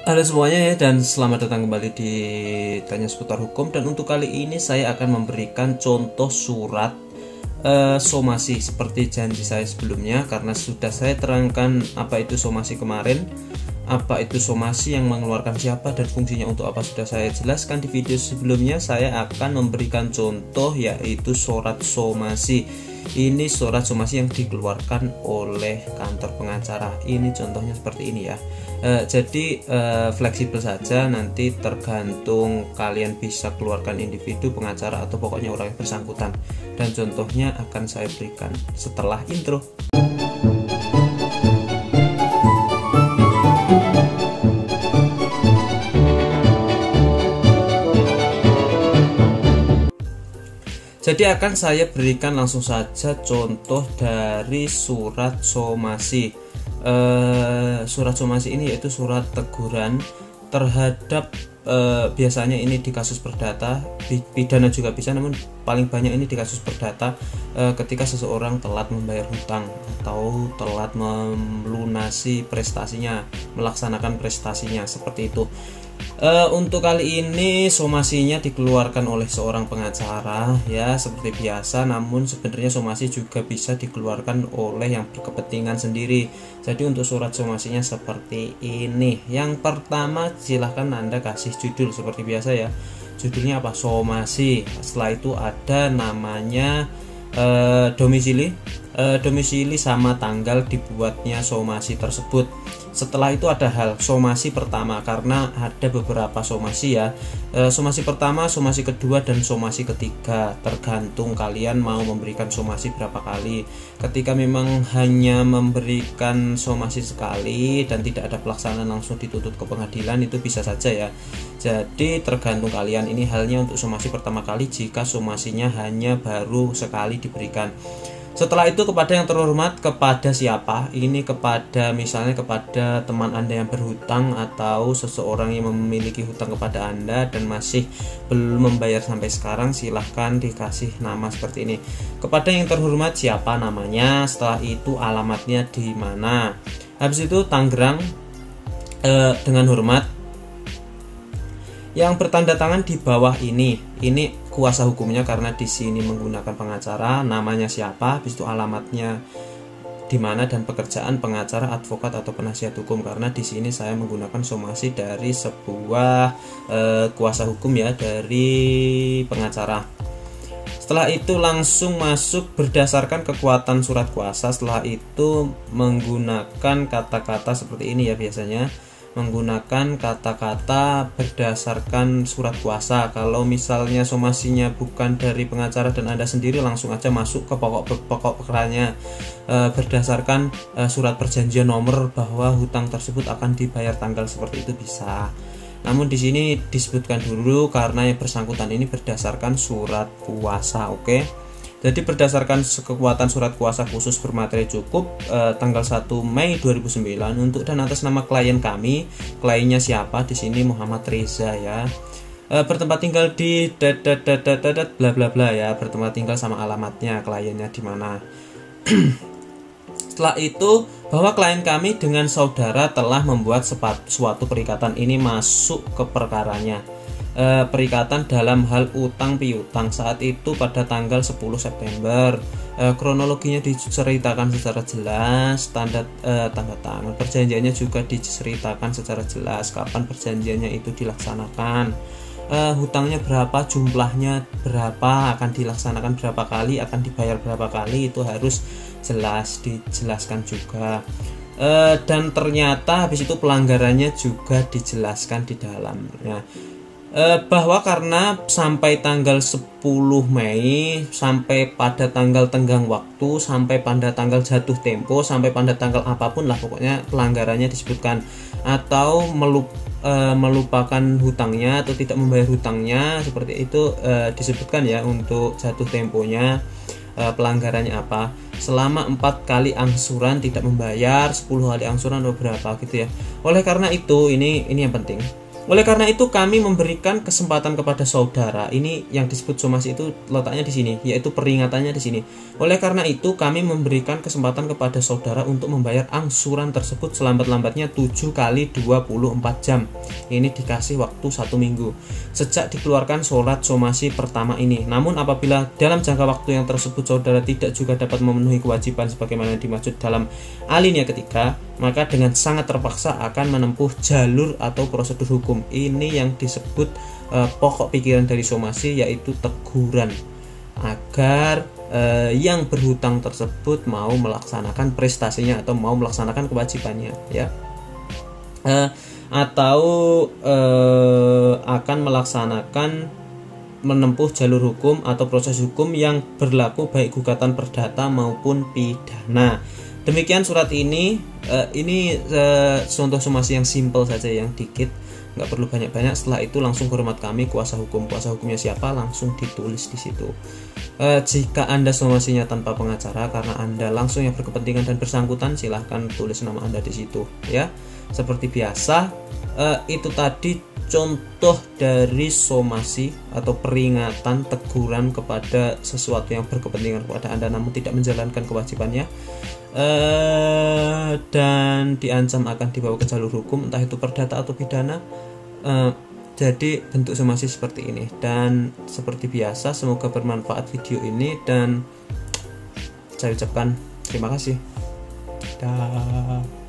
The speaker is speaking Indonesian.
Halo semuanya ya, dan selamat datang kembali di Tanya Seputar Hukum. Dan untuk kali ini saya akan memberikan contoh surat somasi seperti janji saya sebelumnya, karena sudah saya terangkan apa itu somasi kemarin, apa itu somasi, yang mengeluarkan siapa, dan fungsinya untuk apa sudah saya jelaskan di video sebelumnya. Saya akan memberikan contoh yaitu surat somasi. Ini surat somasi yang dikeluarkan oleh kantor pengacara. Ini contohnya seperti ini ya. Jadi fleksibel saja, nanti tergantung kalian bisa keluarkan individu, pengacara, atau pokoknya orang yang bersangkutan. Dan contohnya akan saya berikan setelah intro. Jadi akan saya berikan langsung saja contoh dari surat somasi. Surat somasi ini yaitu surat teguran terhadap biasanya ini di kasus perdata, pidana juga bisa, namun paling banyak ini di kasus perdata, ketika seseorang telat membayar hutang atau telat melunasi prestasinya, melaksanakan prestasinya, seperti itu. Untuk kali ini somasinya dikeluarkan oleh seorang pengacara ya, seperti biasa, namun sebenarnya somasi juga bisa dikeluarkan oleh yang berkepentingan sendiri. Jadi untuk surat somasinya seperti ini. Yang pertama, silahkan Anda kasih judul seperti biasa ya. Judulnya apa? Somasi. Setelah itu ada namanya, domisili, domisili sama tanggal dibuatnya somasi tersebut. Setelah itu ada hal somasi pertama, karena ada beberapa somasi ya. Somasi pertama, somasi kedua, dan somasi ketiga, tergantung kalian mau memberikan somasi berapa kali. Ketika memang hanya memberikan somasi sekali dan tidak ada pelaksanaan langsung dituntut ke pengadilan, itu bisa saja ya. Jadi tergantung kalian. Ini halnya untuk somasi pertama kali jika somasinya hanya baru sekali diberikan. Setelah itu kepada yang terhormat, kepada siapa? Ini kepada, misalnya kepada teman Anda yang berhutang atau seseorang yang memiliki hutang kepada Anda dan masih belum membayar sampai sekarang, silahkan dikasih nama seperti ini. Kepada yang terhormat siapa namanya, setelah itu alamatnya di mana. Habis itu Tangerang, dengan hormat. Yang bertanda tangan di bawah ini kuasa hukumnya, karena di sini menggunakan pengacara, namanya siapa, habis itu alamatnya di mana, dan pekerjaan pengacara, advokat, atau penasihat hukum, karena di sini saya menggunakan somasi dari sebuah kuasa hukum ya, dari pengacara. Setelah itu langsung masuk berdasarkan kekuatan surat kuasa. Setelah itu menggunakan kata-kata seperti ini ya, biasanya menggunakan kata-kata berdasarkan surat kuasa. Kalau misalnya somasinya bukan dari pengacara dan Anda sendiri, langsung aja masuk ke pokok perkaranya, berdasarkan surat perjanjian nomor bahwa hutang tersebut akan dibayar tanggal seperti itu, bisa. Namun di sini disebutkan dulu karena yang bersangkutan ini berdasarkan surat kuasa, oke? Jadi berdasarkan kekuatan surat kuasa khusus bermateri cukup, tanggal 1 Mei 2009, untuk dan atas nama klien kami. Kliennya siapa? Di sini Muhammad Reza ya. Bertempat tinggal di bla bla bla ya, bertempat tinggal sama alamatnya, kliennya di mana. Setelah itu, bahwa klien kami dengan saudara telah membuat suatu perikatan, ini masuk ke perkaranya. Perikatan dalam hal utang piutang saat itu pada tanggal 10 September. Kronologinya diceritakan secara jelas, tanda tangan perjanjiannya juga diceritakan secara jelas, kapan perjanjiannya itu dilaksanakan, hutangnya berapa, jumlahnya berapa, akan dilaksanakan berapa kali, akan dibayar berapa kali, itu harus jelas dijelaskan juga. Dan ternyata habis itu pelanggarannya juga dijelaskan di dalamnya. Bahwa karena sampai tanggal 10 Mei, sampai pada tanggal tenggang waktu, sampai pada tanggal jatuh tempo, sampai pada tanggal apapun lah, pokoknya pelanggarannya disebutkan, atau melupakan hutangnya atau tidak membayar hutangnya, seperti itu disebutkan ya untuk jatuh temponya. Pelanggarannya apa, selama 4 kali angsuran tidak membayar, 10 kali angsuran atau berapa gitu ya. Oleh karena itu, ini yang penting. Oleh karena itu kami memberikan kesempatan kepada saudara. Ini yang disebut somasi itu letaknya di sini, yaitu peringatannya di sini. Oleh karena itu kami memberikan kesempatan kepada saudara untuk membayar angsuran tersebut selambat-lambatnya 7 kali 24 jam. Ini dikasih waktu 1 minggu sejak dikeluarkan surat somasi pertama ini. Namun apabila dalam jangka waktu yang tersebut saudara tidak juga dapat memenuhi kewajiban sebagaimana dimaksud dalam alinea ketiga, maka dengan sangat terpaksa akan menempuh jalur atau prosedur hukum. Ini yang disebut pokok pikiran dari somasi, yaitu teguran agar yang berhutang tersebut mau melaksanakan prestasinya atau mau melaksanakan kewajibannya, ya, atau akan melaksanakan menempuh jalur hukum atau proses hukum yang berlaku baik gugatan perdata maupun pidana. Demikian surat ini. Contoh somasi yang simple saja, yang dikit, nggak perlu banyak-banyak. Setelah itu langsung hormat kami kuasa hukum. Kuasa hukumnya siapa langsung ditulis di situ. Jika Anda somasinya tanpa pengacara karena Anda langsung yang berkepentingan dan bersangkutan, silahkan tulis nama Anda di situ, ya. Seperti biasa, itu tadi contoh dari somasi atau peringatan, teguran kepada sesuatu yang berkepentingan kepada Anda namun tidak menjalankan kewajibannya, dan diancam akan dibawa ke jalur hukum, entah itu perdata atau pidana. Jadi bentuk somasi seperti ini. Dan seperti biasa, semoga bermanfaat video ini, dan saya ucapkan terima kasih. Dah.